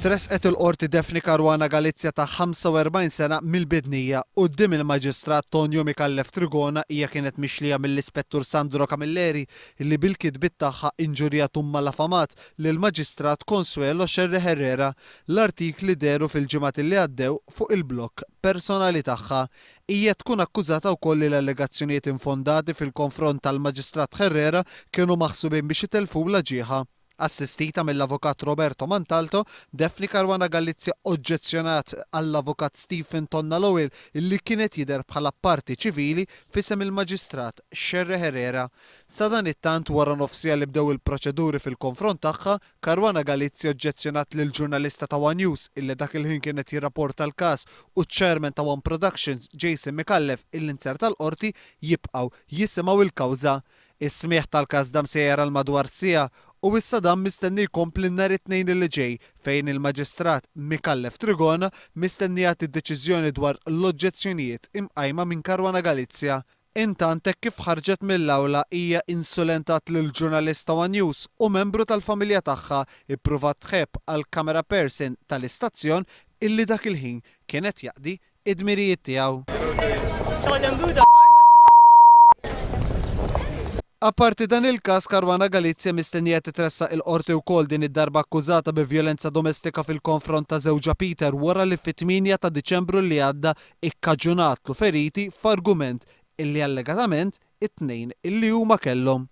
Tresqet il-qorti Defni Caruana Galizja ta' 45 sena mill-bidnija quddiem il-Maġistrat Tonio Mikallef Trigona hija kienet mixlija mill-Ispettur Sandro Camilleri illi bil-kitbiet tagħha inġurjat mal-affamat lill-Maġistrat Consuelo Xerri Herrera. L-artikli deru fil-ġimgħat li għaddew fuq il-blog personali tagħha. Hija tkun akkużata wkoll li l-allegazzjonijiet infondati fil-konfront tal-Maġistrat Herrera kienu maħsubin biex itelfu l-ġieħa. Assistita mill-avukat Roberto Mantalto, Defni Caruana Galizja oġġezzjonat għall-avukat Stephen Tonnalowell illi kienet jidher bħala parti ċivili fisem il-Maġistrat Xerri Herrera. Sa dan it-tant wara nofsija li bdew il-proċeduri fil-konfront tagħha, Caruana Galizja oġġezzjonat lil ġurnalista ta' One News illi dak il-ħin kienet jirrapporta l-każ u ċ-chairman ta' One Productions Jason Mikallef il-inser tal-qorti jibqgħu jisimgħu il-kawża. Is-smieħ tal-każ dam sejjer għal madwar sija u issa dan mistenni jkompli nhar it-tnejn li ġej fejn il-Maġistrat Mikallef Trigona mistenni jagħti d-deċiżjoni dwar l-oġġezzjonijiet imqajma minn Caruana Galizja. Intant hekk kif ħarġet mill-awla hija insulentat lill-ġurnalista One News u membru tal-familja tagħha ippruvat tħebb għal camera person tal-istazzjon illi dak il-ħin kienet jaqdi id-dmirijiet tiegħu. Apparti dan il-każ, Caruana Galizja mistennija titressaq il-qorti wkoll din id-darba akkużata bi vjolenza domestika fil-konfront ta' żewġa Peter wara li fit-8 ta' Diċembru li għadda ikkaġunatlu feriti f'argument illi allegatament it-tnejn illi huma kellhom.